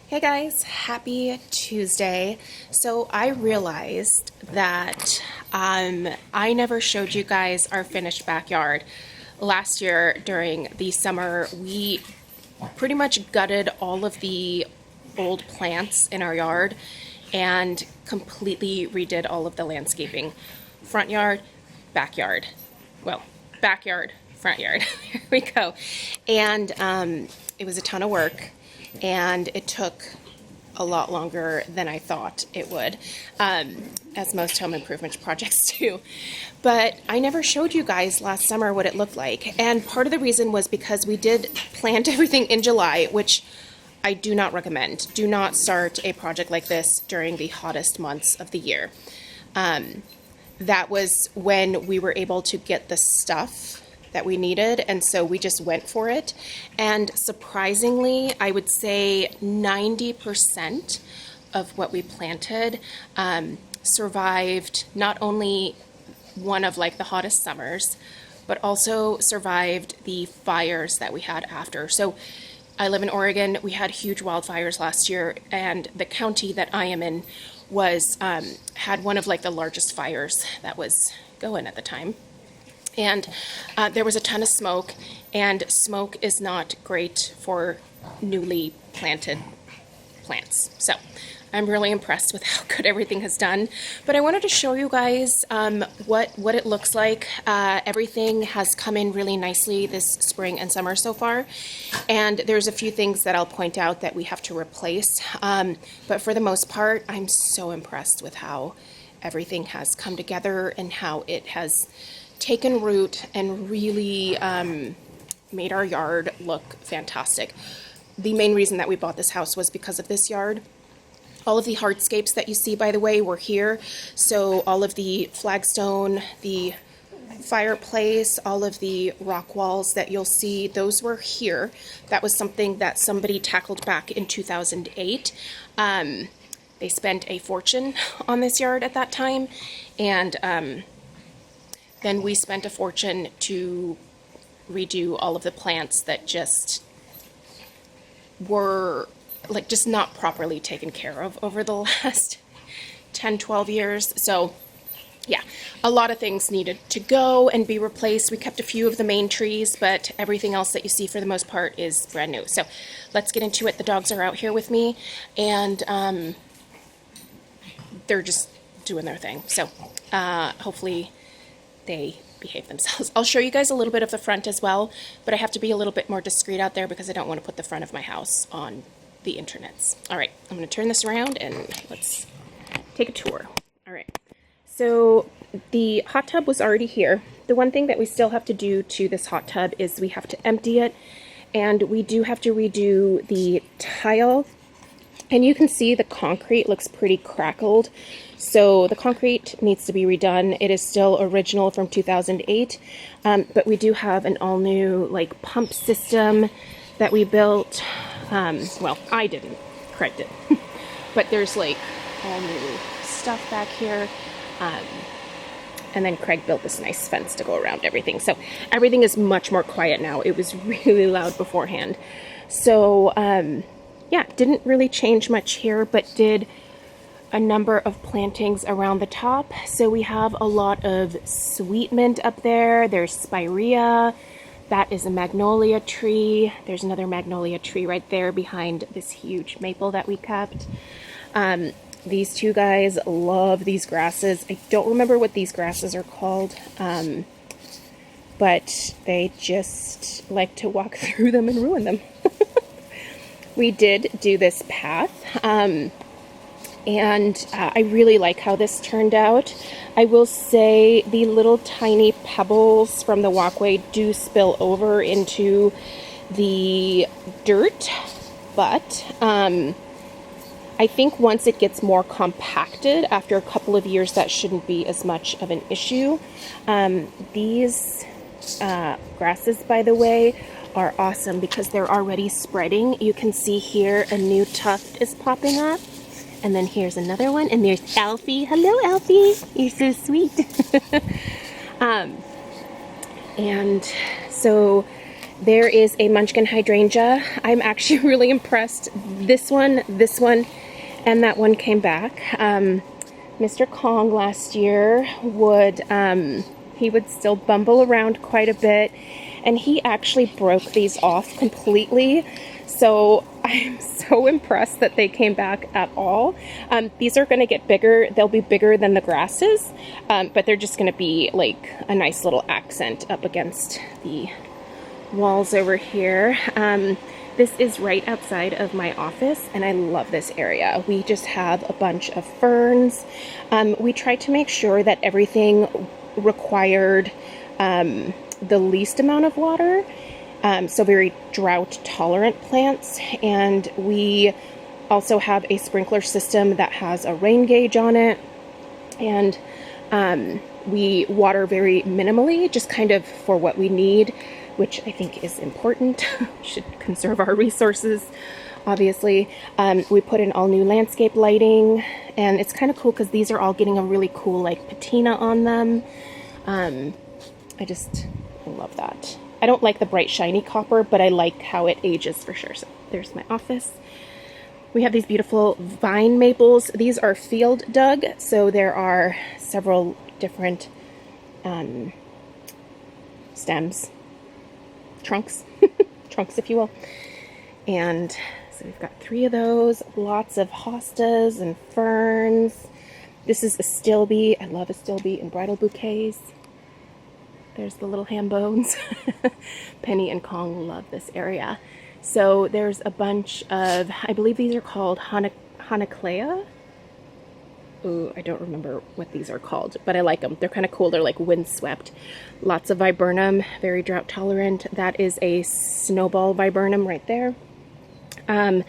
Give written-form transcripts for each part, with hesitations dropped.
Hey guys, happy Tuesday. So I realized that I never showed you guys our finished backyard. Last year during the summer, we pretty much gutted all of the old plants in our yard and completely redid all of the landscaping. Front yard, backyard. Well, backyard, front yard. There we go. And it was a ton of work, and it took a lot longer than I thought it would, as most home improvement projects do. But I never showed you guys last summer what it looked like. And part of the reason was because we did plant everything in July, which I do not recommend. Do not start a project like this during the hottest months of the year. That was when we were able to get the stuff that we needed, and so we just went for it. And surprisingly, I would say 90% of what we planted survived not only one of like the hottest summers, but also survived the fires that we had after. So I live in Oregon. We had huge wildfires last year, and the county that I am in was had one of like the largest fires that was going at the time. And there was a ton of smoke, and smoke is not great for newly planted plants. So I'm really impressed with how good everything has done. But I wanted to show you guys what it looks like. Everything has come in really nicely this spring and summer so far. And there's a few things that I'll point out that we have to replace. But for the most part, I'm so impressed with how everything has come together and how it has taken root and really made our yard look fantastic. The main reason that we bought this house was because of this yard. All of the hardscapes that you see, by the way, were here. So all of the flagstone, the fireplace, all of the rock walls that you'll see, those were here. That was something that somebody tackled back in 2008. They spent a fortune on this yard at that time, and then we spent a fortune to redo all of the plants that just were like just not properly taken care of over the last 10, 12 years. So yeah, a lot of things needed to go and be replaced. We kept a few of the main trees, but everything else that you see for the most part is brand new. So let's get into it. The dogs are out here with me, and they're just doing their thing. So hopefully they behave themselves. I'll show you guys a little bit of the front as well, but I have to be a little bit more discreet out there because I don't want to put the front of my house on the internets. All right, I'm going to turn this around and let's take a tour. All right, so the hot tub was already here. The one thing that we still have to do to this hot tub is we have to empty it, and we do have to redo the tile. And you can see the concrete looks pretty crackled. So the concrete needs to be redone. It is still original from 2008, but we do have an all new like pump system that we built. Well, I didn't, Craig did, but there's like all new stuff back here. And then Craig built this nice fence to go around everything. So everything is much more quiet now. It was really loud beforehand. So, yeah, didn't really change much here, but did a number of plantings around the top. So we have a lot of sweet mint up there. There's spirea. That is a magnolia tree. There's another magnolia tree right there behind this huge maple that we kept. These two guys love these grasses. I don't remember what these grasses are called, but they just like to walk through them and ruin them. We did do this path, and I really like how this turned out. I will say the little tiny pebbles from the walkway do spill over into the dirt, but I think once it gets more compacted, after a couple of years, that shouldn't be as much of an issue. These grasses, by the way, are awesome because they're already spreading. You can see here a new tuft is popping up, and then here's another one, and there's Alfie. Hello, Alfie. You're so sweet. And so There is a Munchkin hydrangea. I'm actually really impressed. This one, and that one came back. Mr. Kong last year would, he would still bumble around quite a bit, and he actually broke these off completely. So I'm so impressed that they came back at all. These are going to get bigger. They'll be bigger than the grasses, but they're just going to be like a nice little accent up against the walls over here. This is right outside of my office, and I love this area. We just have a bunch of ferns. We tried to make sure that everything required the least amount of water, so very drought tolerant plants. And we also have a sprinkler system that has a rain gauge on it, and we water very minimally, just kind of for what we need, which I think is important. Should conserve our resources, obviously. We put in all new landscape lighting, and it's kind of cool because these are all getting a really cool like patina on them. I just love that. I don't like the bright shiny copper, but I like how it ages for sure. So there's my office. We have these beautiful vine maples. These are field dug, so there are several different stems, trunks, if you will. And so we've got 3 of those, lots of hostas and ferns. This is astilbe. I love astilbe in bridal bouquets. There's the little ham bones. Penny and Kong love this area. So there's a bunch of, I believe these are called Hanaclea. Ooh, I don't remember what these are called, but I like them. They're kind of cool. They're like windswept. Lots of viburnum, very drought tolerant. That is a snowball viburnum right there. And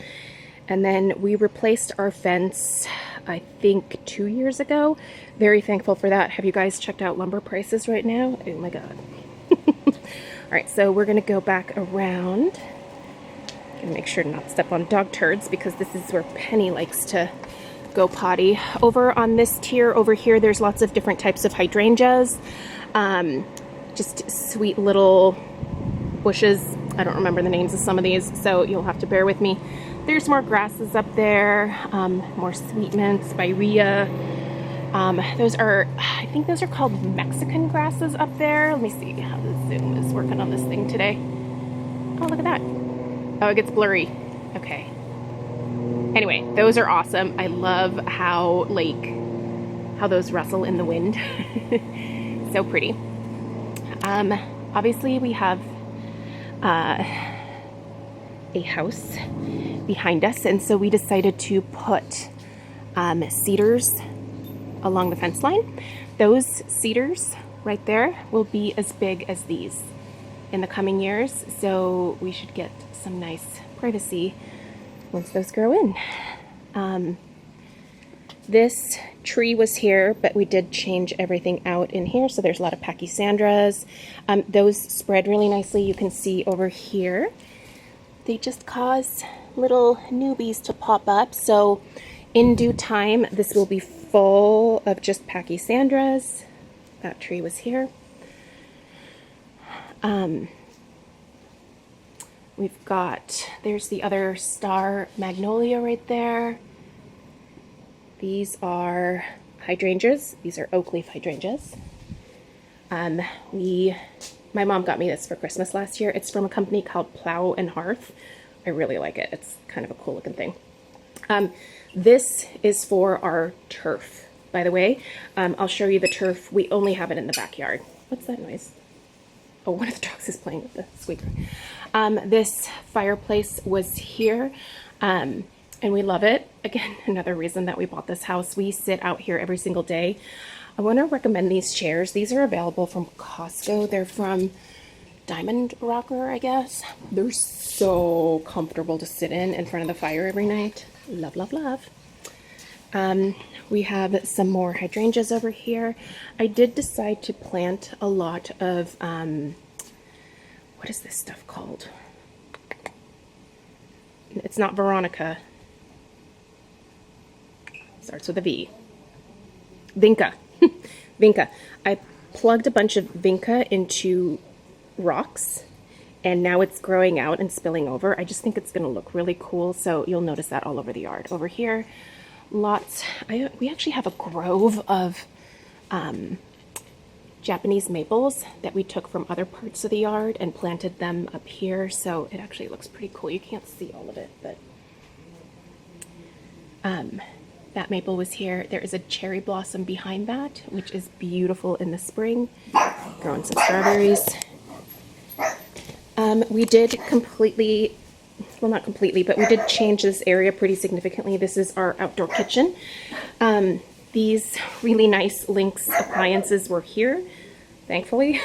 then we replaced our fence, I think 2 years ago. Very thankful for that. Have you guys checked out lumber prices right now? Oh my God. All right, so we're gonna go back around and make sure to not step on dog turds, because this is where Penny likes to go potty. Over on this tier over here, there's lots of different types of hydrangeas. Just sweet little bushes. I don't remember the names of some of these, so you'll have to bear with me. There's more grasses up there, more sweet mints, spirea. Those are, I think those are called Mexican grasses up there. Let me see how the zoom is working on this thing today. Oh, look at that. Oh, it gets blurry. Okay. Anyway, those are awesome. I love how those rustle in the wind. So pretty. Obviously we have a house behind us, and so we decided to put cedars along the fence line. Those cedars right there will be as big as these in the coming years, so we should get some nice privacy once those grow in. This tree was here, but we did change everything out in here, so there's a lot of pachysandras. Those spread really nicely. You can see over here. They just cause little newbies to pop up, so in due time, this will be full of just pachysandras. That tree was here. We've got, there's the other star magnolia right there. These are hydrangeas. These are oak leaf hydrangeas. My mom got me this for Christmas last year. It's from a company called Plow and Hearth. I really like it. It's kind of a cool looking thing. This is for our turf, by the way. I'll show you the turf. We only have it in the backyard. What's that noise? Oh, one of the dogs is playing with the squeaker. This fireplace was here, and we love it. Again, another reason that we bought this house. We sit out here every single day. I want to recommend these chairs. These are available from Costco. They're from Diamond Rocker, I guess. They're so comfortable to sit in front of the fire every night. Love, love, love. We have some more hydrangeas over here. I did decide to plant a lot of, what is this stuff called? It's not Veronica. Starts with a V. Vinca. Vinca. I plugged a bunch of Vinca into rocks, and now it's growing out and spilling over. I just think it's going to look really cool, so you'll notice that all over the yard. Over here, lots, we actually have a grove of Japanese maples that we took from other parts of the yard and planted them up here, so it actually looks pretty cool. You can't see all of it, but that maple was here. There is a cherry blossom behind that, which is beautiful in the spring. Growing some strawberries. We did completely, well, not completely, but we did change this area pretty significantly. This is our outdoor kitchen. These really nice Lynx appliances were here, thankfully,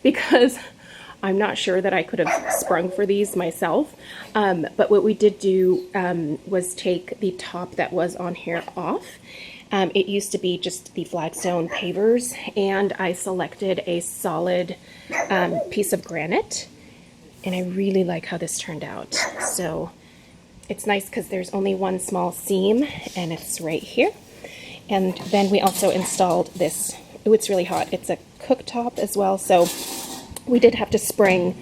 because I'm not sure that I could have sprung for these myself. But what we did do was take the top that was on here off. It used to be just the flagstone pavers, and I selected a solid piece of granite, and I really like how this turned out. So it's nice because there's only one small seam, and it's right here. And then we also installed this. Oh, it's really hot. It's a cooktop as well, so we did have to spring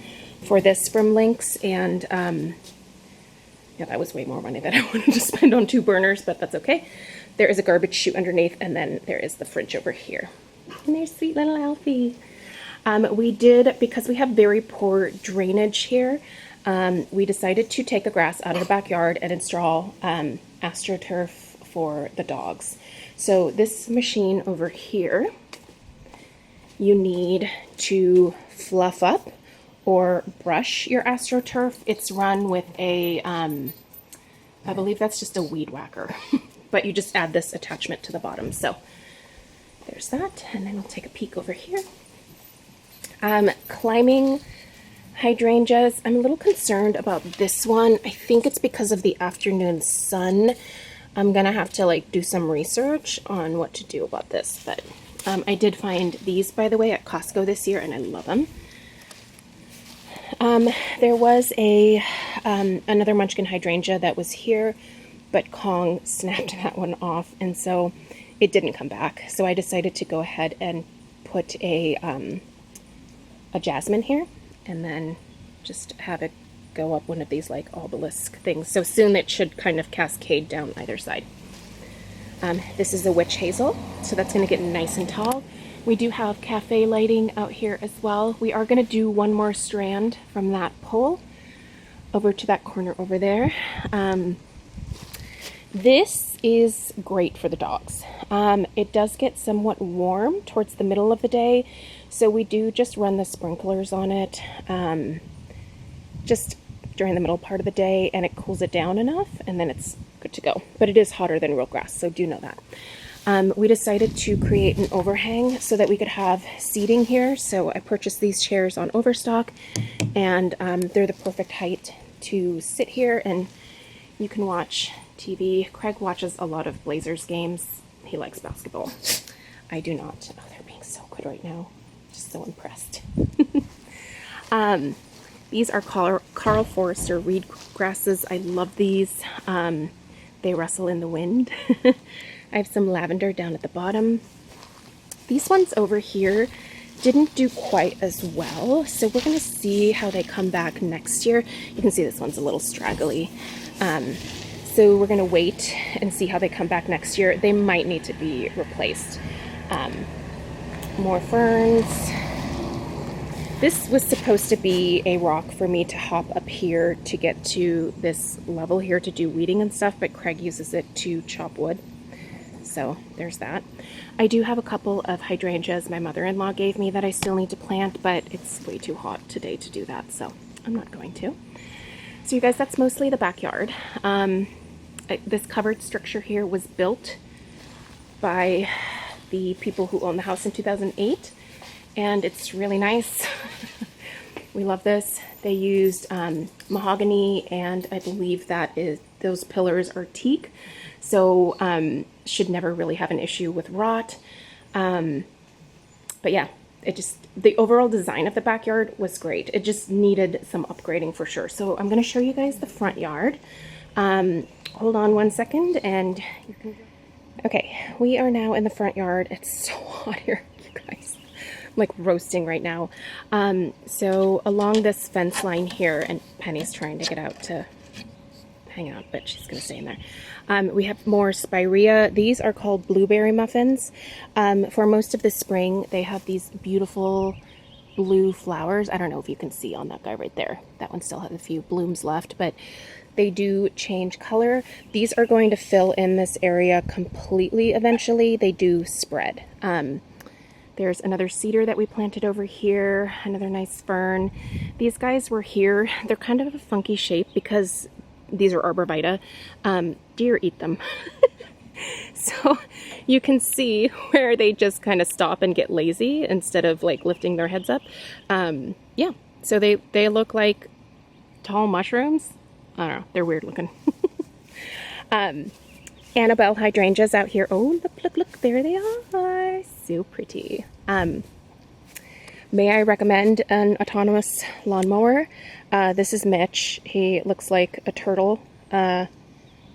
for this from Lynx, and yeah, that was way more money than I wanted to spend on 2 burners, but that's okay. There is a garbage chute underneath, and then there is the fridge over here. And there's sweet little Alfie. We did, because we have very poor drainage here, we decided to take the grass out of the backyard and install AstroTurf for the dogs. So this machine over here, you need to fluff up or brush your AstroTurf. It's run with a, I believe that's just a weed whacker, but you just add this attachment to the bottom. So there's that, and then we'll take a peek over here. Climbing hydrangeas. I'm a little concerned about this one. I think it's because of the afternoon sun. I'm gonna have to like do some research on what to do about this, but I did find these, by the way, at Costco this year, and I love them. There was a another Munchkin hydrangea that was here, but Kong snapped that one off, and so it didn't come back. So I decided to go ahead and put a jasmine here, and then just have it go up one of these like obelisk things. So soon it should kind of cascade down either side. This is a witch hazel, so that's going to get nice and tall. We do have cafe lighting out here as well. We are going to do one more strand from that pole over to that corner over there. This is great for the dogs. It does get somewhat warm towards the middle of the day, so we do just run the sprinklers on it just during the middle part of the day, and it cools it down enough, and then it's good to go. But it is hotter than real grass, so do know that. We decided to create an overhang so that we could have seating here. So I purchased these chairs on Overstock, and they're the perfect height to sit here, and you can watch TV. Craig watches a lot of Blazers games. He likes basketball. I do not. Oh, they're being so good right now. Just so impressed. These are Carl Forrester reed grasses. I love these. They rustle in the wind. I have some lavender down at the bottom. These ones over here didn't do quite as well, so we're going to see how they come back next year. You can see this one's a little straggly. So we're going to wait and see how they come back next year. They might need to be replaced. More ferns. This was supposed to be a rock for me to hop up here to get to this level here to do weeding and stuff, but Craig uses it to chop wood. So there's that. I do have a couple of hydrangeas my mother-in-law gave me that I still need to plant, but it's way too hot today to do that, so I'm not going to. So you guys, that's mostly the backyard. This covered structure here was built by the people who own the house in 2008, and it's really nice. We love this. They used mahogany, and I believe that is those pillars are teak, so should never really have an issue with rot. But yeah, the overall design of the backyard was great. It just needed some upgrading for sure. So I'm going to show you guys the front yard. Hold on one second, and you can... Okay, we are now in the front yard. It's so hot here, you guys. like roasting right now. So along this fence line here, and Penny's trying to get out to hang out, but she's going to stay in there. We have more spirea. These are called blueberry muffins. For most of the spring, they have these beautiful blue flowers. I don't know if you can see on that guy right there. That one still has a few blooms left, but they do change color. These are going to fill in this area completely eventually. They do spread. There's another cedar that we planted over here, another nice fern. These guys were here. They're kind of a funky shape because these are arborvitae. Deer eat them. So you can see where they just kind of stop and get lazy instead of like lifting their heads up. Yeah, so they look like tall mushrooms. I don't know, they're weird looking. Annabelle hydrangeas out here. Oh, look, there they are. So pretty. May I recommend an autonomous lawnmower? This is Mitch. He looks like a turtle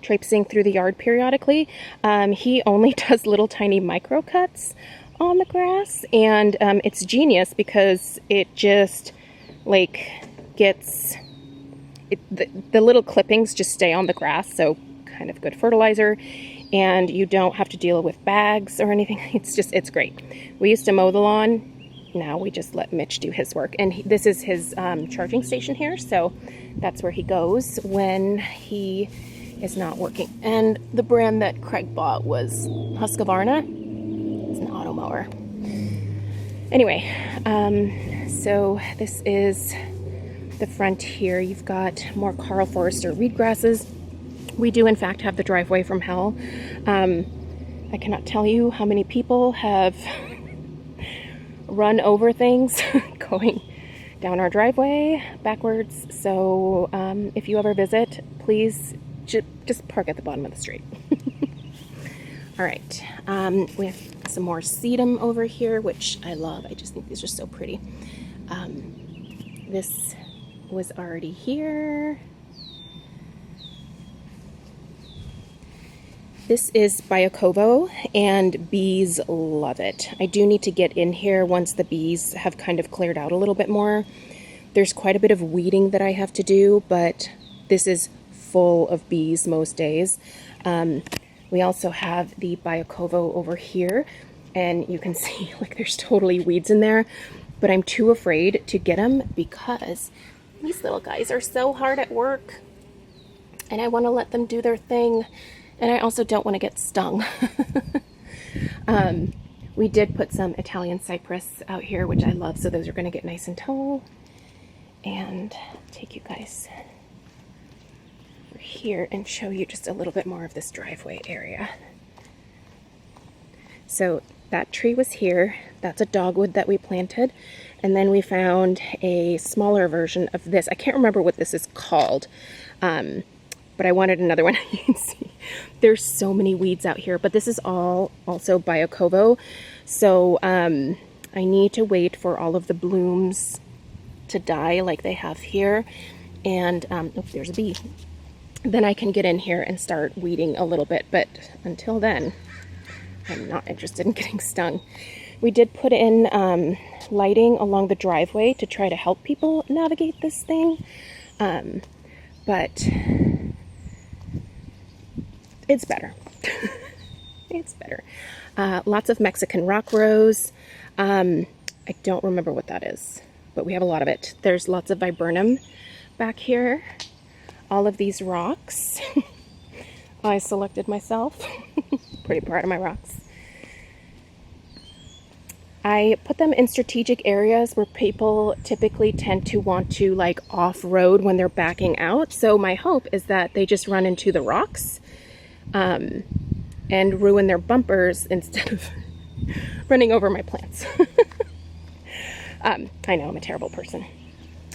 traipsing through the yard periodically. He only does little tiny micro cuts on the grass, and it's genius because it just like gets the little clippings just stay on the grass, so kind of good fertilizer, and you don't have to deal with bags or anything. It's great. We used to mow the lawn. Now we just let Mitch do his work, and this is his charging station here, so that's where he goes when he is not working. And the brand that Craig bought was Husqvarna. It's an auto mower. Anyway, so this is the front here. You've got more Carl Forrester reed grasses. We do in fact have the driveway from hell. I cannot tell you how many people have run over things going down our driveway backwards. So if you ever visit, please just park at the bottom of the street. All right, we have some more sedum over here, which I love. I just think these are so pretty. This was already here. This is Byakovo, and bees love it. I do need to get in here once the bees have kind of cleared out a little bit more. There's quite a bit of weeding that I have to do, but this is full of bees most days. We also have the Byakovo over here, and you can see like there's totally weeds in there, but I'm too afraid to get them because these little guys are so hard at work, and I want to let them do their thing. And I also don't want to get stung. We did put some Italian cypress out here, which I love, so those are going to get nice and tall. And take you guys over here and show you just a little bit more of this driveway area. So that tree was here. That's a dogwood that we planted. And then we found a smaller version of this. I can't remember what this is called. But I wanted another one. You can see there's so many weeds out here, but this is all also Byakovo. So I need to wait for all of the blooms to die like they have here. And oh, there's a bee. Then I can get in here and start weeding a little bit. But until then, I'm not interested in getting stung. We did put in lighting along the driveway to try to help people navigate this thing. But it's better. It's better. Lots of Mexican rock rose. I don't remember what that is, but we have a lot of it. There's lots of viburnum back here. All of these rocks I selected myself. Pretty proud of my rocks. I put them in strategic areas where people typically tend to want to like off-road when they're backing out. So my hope is that they just run into the rocks and ruin their bumpers instead of running over my plants. I know, I'm a terrible person.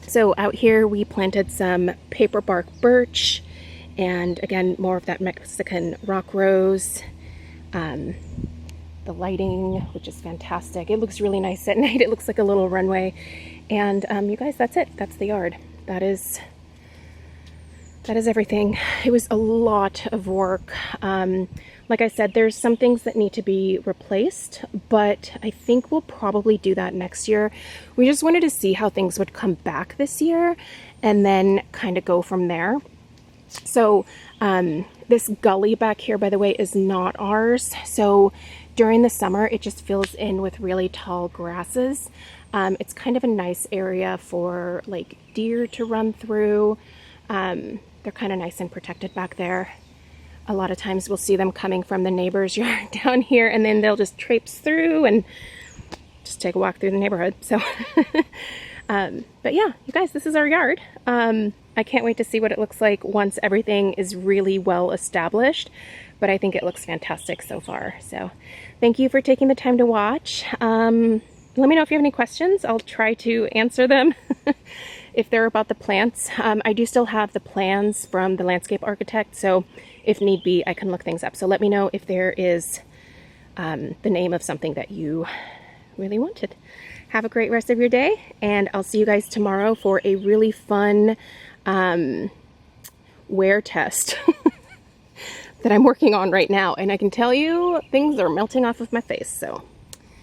So out here we planted some paper bark birch, and again, more of that Mexican rock rose. The lighting, which is fantastic. It looks really nice at night. It looks like a little runway. And you guys, that's it. That's the yard. That is that is everything. It was a lot of work. Like I said, there's some things that need to be replaced, but I think we'll probably do that next year. We just wanted to see how things would come back this year and then kind of go from there. So this gully back here, by the way, is not ours. So during the summer, it just fills in with really tall grasses. It's kind of a nice area for like deer to run through. They're kind of nice and protected back there. A lot of times we'll see them coming from the neighbor's yard down here, and then they'll just traipse through and just take a walk through the neighborhood. So, but yeah, you guys, this is our yard. I can't wait to see what it looks like once everything is really well established, but I think it looks fantastic so far. So thank you for taking the time to watch. Let me know if you have any questions. I'll try to answer them. If they're about the plants. I do still have the plans from the landscape architect, so if need be, I can look things up. So let me know if there is the name of something that you really wanted. Have a great rest of your day, and I'll see you guys tomorrow for a really fun wear test that I'm working on right now. And I can tell you, things are melting off of my face, so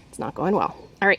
it's not going well. All right.